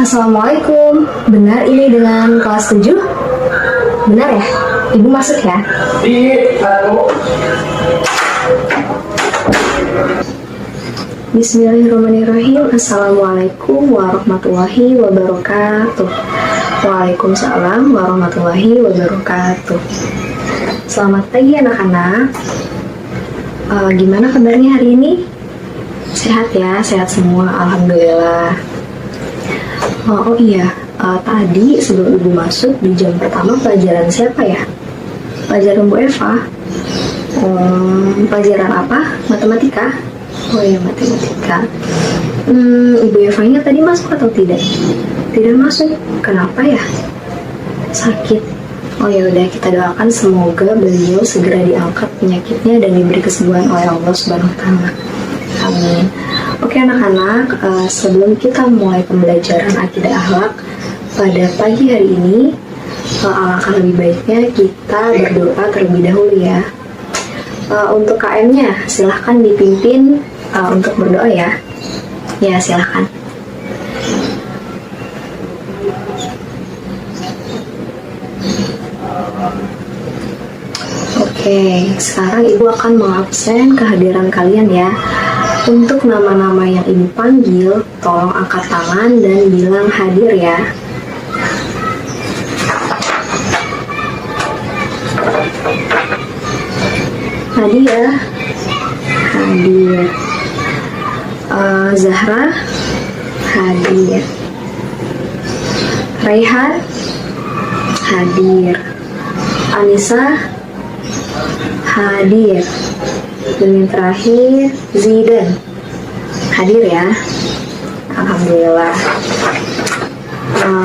Assalamualaikum. Benar ini dengan kelas 7? Benar ya? Ibu masuk ya? Bismillahirrahmanirrahim. Assalamualaikum warahmatullahi wabarakatuh. Waalaikumsalam warahmatullahi wabarakatuh. Selamat pagi anak-anak. Gimana kabarnya hari ini? Sehat ya? Sehat semua, alhamdulillah. Oh iya, tadi sebelum ibu masuk di jam pertama pelajaran siapa ya? Pelajaran Bu Eva. Pelajaran apa? Matematika? Oh iya, matematika. Ibu Eva-nya tadi masuk atau tidak? Tidak masuk. Kenapa ya? Sakit. Oh ya udah, kita doakan semoga beliau segera diangkat penyakitnya dan diberi kesembuhan oleh Allah Subhanahu wa taala. Amin. Oke anak-anak, sebelum kita mulai pembelajaran akidah akhlak pada pagi hari ini, alangkah lebih baiknya kita berdoa terlebih dahulu ya. Untuk KM-nya silahkan dipimpin untuk berdoa ya. Ya silahkan. Oke, sekarang ibu akan mengabsen kehadiran kalian ya. Untuk nama-nama yang ibu panggil, tolong angkat tangan dan bilang hadir ya. Nadia, hadir. Zahra, hadir. Raihan, hadir. Anissa, hadir. Dan yang terakhir, Zidan, hadir ya. Alhamdulillah.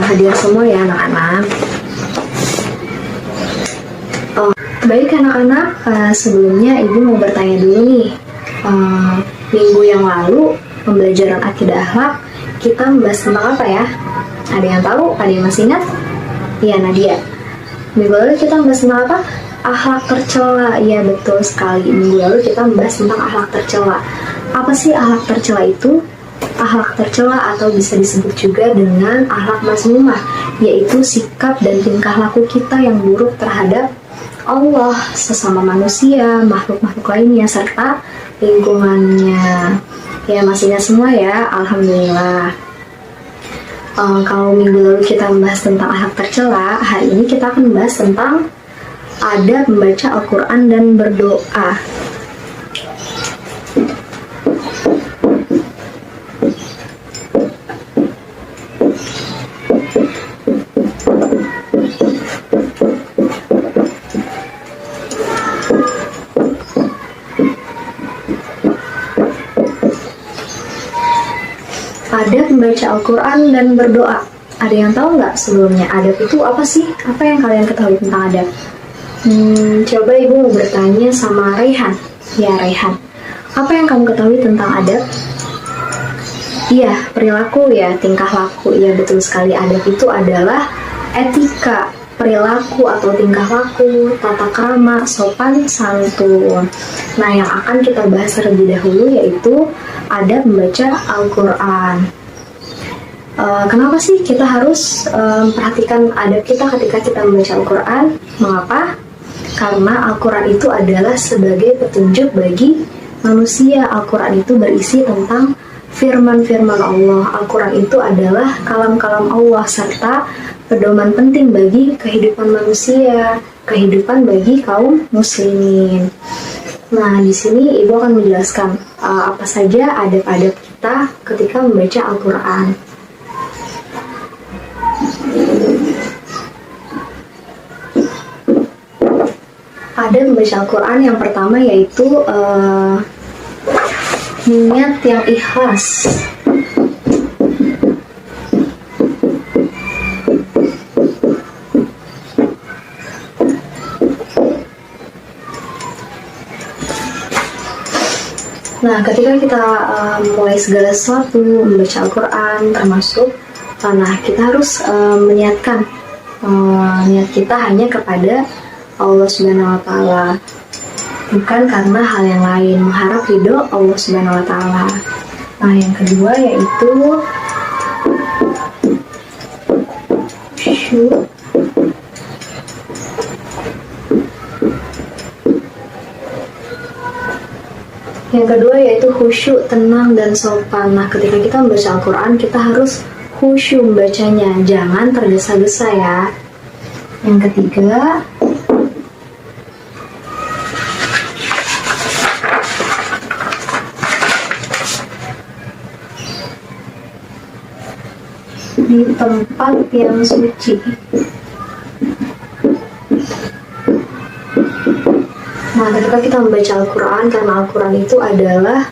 Hadir semua ya anak-anak. Baik anak-anak, sebelumnya ibu mau bertanya dulu nih. Minggu yang lalu pembelajaran akidah akhlak kita membahas tentang apa ya? Ada yang tahu? Ada yang masih ingat? Iya Nadia. Minggu lalu kita membahas tentang apa? Akhlak tercela. Iya betul sekali. Minggu lalu kita membahas tentang akhlak tercela. Apa sih akhlak tercela itu? Akhlak tercela atau bisa disebut juga dengan akhlak mazmumah, yaitu sikap dan tingkah laku kita yang buruk terhadap Allah, sesama manusia, makhluk-makhluk lainnya, serta lingkungannya. Ya masih ingat semua ya, alhamdulillah. Kalau minggu lalu kita membahas tentang akhlak tercela, hari ini kita akan membahas tentang adab membaca Al-Quran dan berdoa. Adab membaca Al-Quran dan berdoa. Ada yang tahu nggak sebelumnya adab itu apa sih? Apa yang kalian ketahui tentang adab? Coba ibu mau bertanya sama Raihan. Ya Raihan, apa yang kamu ketahui tentang adab? Iya, perilaku ya, tingkah laku. Ya betul sekali, adab itu adalah etika, perilaku atau tingkah laku, tata krama, sopan santun. Nah yang akan kita bahas terlebih dahulu yaitu adab membaca Al-Quran. Kenapa sih kita harus memperhatikan adab kita ketika kita membaca Al-Quran? Mengapa? Karena Al-Quran itu adalah sebagai petunjuk bagi manusia. Al-Quran itu berisi tentang firman-firman Allah. Al-Quran itu adalah kalam-kalam Allah serta pedoman penting bagi kehidupan manusia, kehidupan bagi kaum muslimin. Nah, di sini Ibu akan menjelaskan apa saja adab-adab kita ketika membaca Al-Quran. Adab membaca Al-Quran yang pertama yaitu niat yang ikhlas. Nah, ketika kita mulai segala sesuatu membaca Al-Quran termasuk kita harus meniatkan niat kita hanya kepada Allah Subhanahu wa taala, bukan karena hal yang lain, mengharap ridho Allah Subhanahu wa taala. Nah, yang kedua yaitu khusyuk. Yang kedua yaitu khusyuk, tenang dan sopan. Nah, ketika kita membaca Al-Quran, kita harus khusyuk membacanya, jangan tergesa-gesa ya. Yang ketiga, di tempat yang suci. Nah, ketika kita membaca Al-Quran, karena Al-Quran itu adalah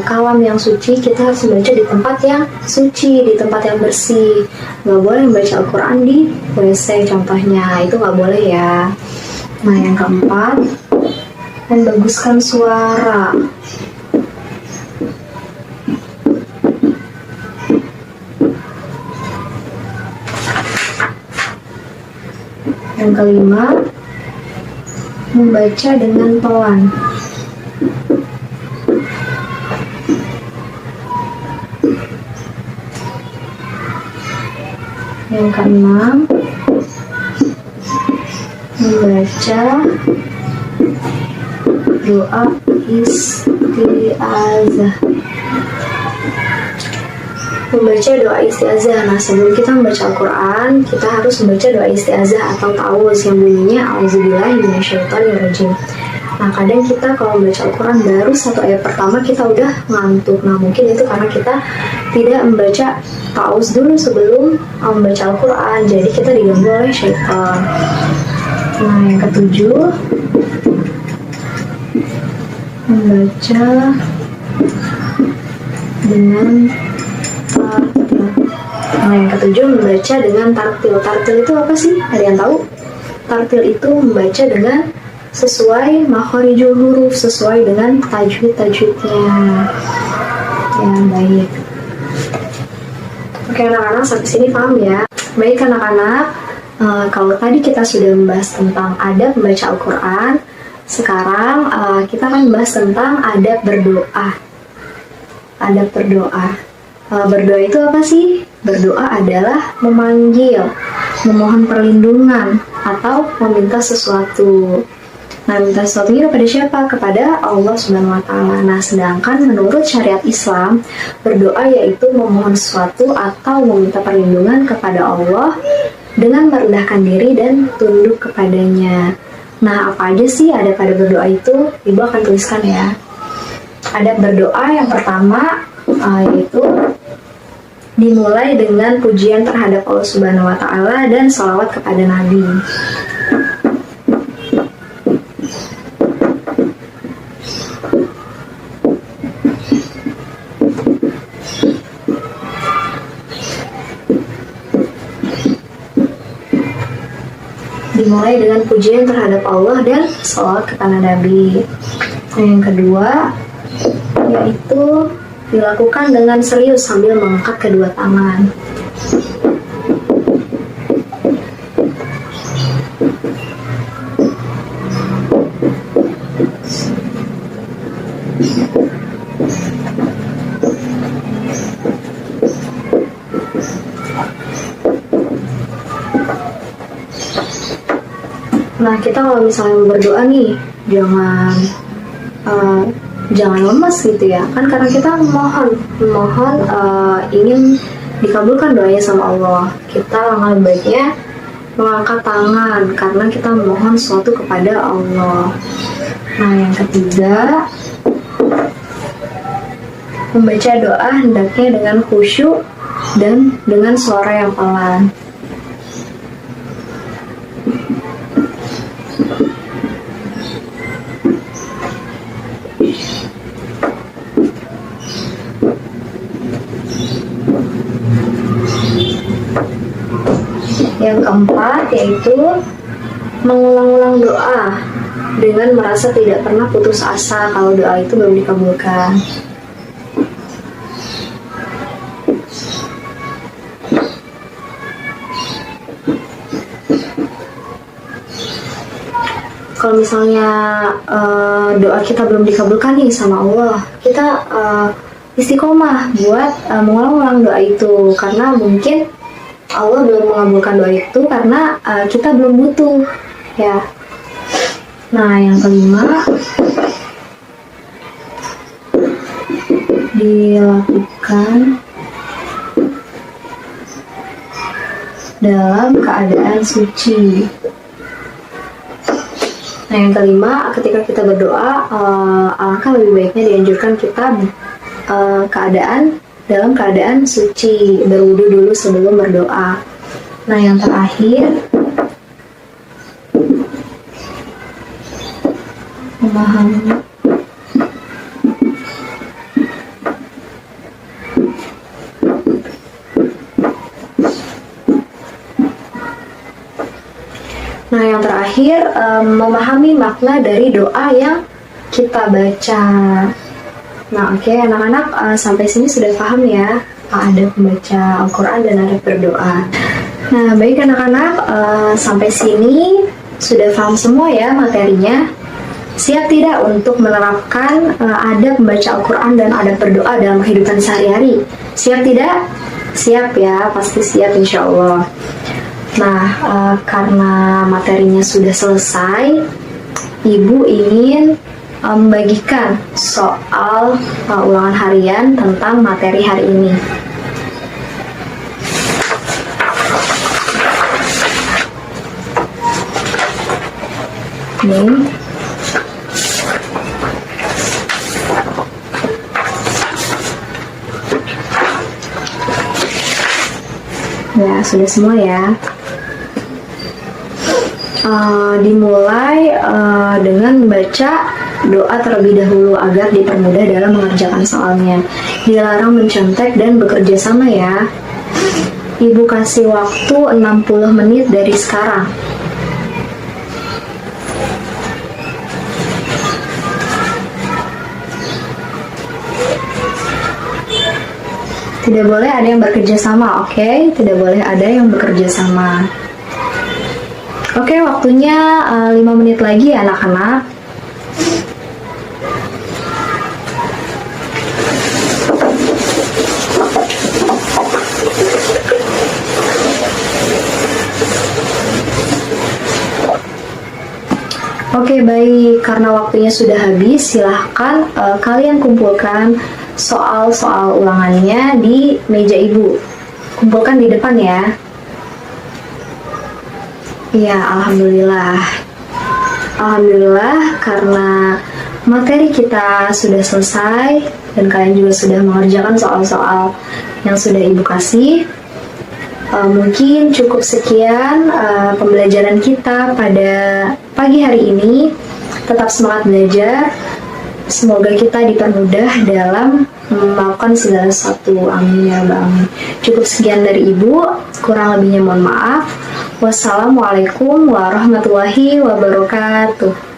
kalam yang suci, kita harus membaca di tempat yang suci, di tempat yang bersih. Nggak boleh membaca Al-Quran di WC contohnya, itu nggak boleh ya. Nah, yang keempat, membaguskan suara. Yang kelima, membaca dengan pelan. Yang keenam, membaca doa isti'azah. Membaca doa isti'azah. Nah, sebelum kita membaca Al-Quran, kita harus membaca doa isti'azah atau ta'awuz yang bunyinya a'udzubillahi minasyaitonirrajim. Nah, kadang kita kalau membaca Al-Quran baru satu ayat pertama kita udah ngantuk. Nah, mungkin itu karena kita tidak membaca ta'awuz dulu sebelum membaca Al-Quran, jadi kita diganggu oleh syaitan. Nah, yang ketujuh, membaca dengan tartil. Nah, yang ketujuh, membaca dengan tartil. Tartil itu apa sih? Ada yang tahu? Tartil itu membaca dengan sesuai makhorijul huruf, sesuai dengan tajwid-tajwidnya. Ya, baik. Oke anak-anak, sampai sini paham ya? Baik anak-anak, kalau tadi kita sudah membahas tentang adab membaca Al-Quran, sekarang kita akan membahas tentang adab berdoa. Adab berdoa. Berdoa itu apa sih? Berdoa adalah memanggil, memohon perlindungan, atau meminta sesuatu. Nah, minta sesuatunya kepada siapa? Kepada Allah Subhanahu wa Ta'ala. Nah, sedangkan menurut syariat Islam, berdoa yaitu memohon sesuatu atau meminta perlindungan kepada Allah dengan merendahkan diri dan tunduk kepadanya. Nah, apa aja sih ada pada berdoa itu? Ibu akan tuliskan ya. Ada berdoa yang pertama yaitu dimulai dengan pujian terhadap Allah Subhanahu wa Ta'ala dan sholawat kepada Nabi. Dimulai dengan pujian terhadap Allah dan sholawat kepada Nabi. Yang kedua yaitu dilakukan dengan serius sambil mengangkat kedua tangan. Nah, kita kalau misalnya berdoa nih, jangan lemas gitu ya, kan karena kita memohon ingin dikabulkan doanya sama Allah. Kita langkah baiknya mengangkat tangan karena kita memohon sesuatu kepada Allah. Nah, yang ketiga, membaca doa hendaknya dengan khusyuk dan dengan suara yang pelan. Yang keempat yaitu mengulang-ulang doa dengan merasa tidak pernah putus asa kalau doa itu belum dikabulkan. Kalau misalnya doa kita belum dikabulkan nih sama Allah, kita istiqomah buat mengulang-ulang doa itu, karena mungkin Allah belum mengabulkan doa itu karena kita belum butuh, ya. Nah, yang kelima, dilakukan dalam keadaan suci. Nah, yang kelima, ketika kita berdoa, alangkah lebih baiknya dianjurkan kita dalam keadaan suci, berwudu dulu sebelum berdoa. Nah, yang terakhir, memahami memahami makna dari doa yang kita baca. Nah, oke, anak-anak, sampai sini sudah paham ya, ada membaca Al-Quran dan ada berdoa. Nah, baik anak-anak, sampai sini sudah paham semua ya materinya. Siap tidak untuk menerapkan adab membaca Al-Quran dan adab berdoa dalam kehidupan sehari-hari? Siap tidak? Siap ya, pasti siap insya Allah. Nah, karena materinya sudah selesai, Ibu ingin membagikan soal ulangan harian tentang materi hari ini. Nih. Ya, sudah semua ya. Dimulai dengan membaca doa terlebih dahulu agar dipermudah dalam mengerjakan soalnya. Dilarang mencontek dan bekerja sama ya. Ibu kasih waktu 60 menit dari sekarang. Tidak boleh ada yang bekerja sama, oke? Tidak boleh ada yang bekerja sama. Oke, waktunya 5 menit lagi ya anak-anak. Oke, baik. Karena waktunya sudah habis, silahkan kalian kumpulkan soal-soal ulangannya di meja ibu. Kumpulkan di depan ya. Ya, alhamdulillah. Alhamdulillah karena materi kita sudah selesai dan kalian juga sudah mengerjakan soal-soal yang sudah ibu kasih. Mungkin cukup sekian pembelajaran kita pada pagi hari ini. Tetap semangat belajar. Semoga kita dipermudah dalam melakukan segala sesuatu. Amin ya rabbal alamin. Cukup sekian dari ibu. Kurang lebihnya mohon maaf. Wassalamualaikum warahmatullahi wabarakatuh.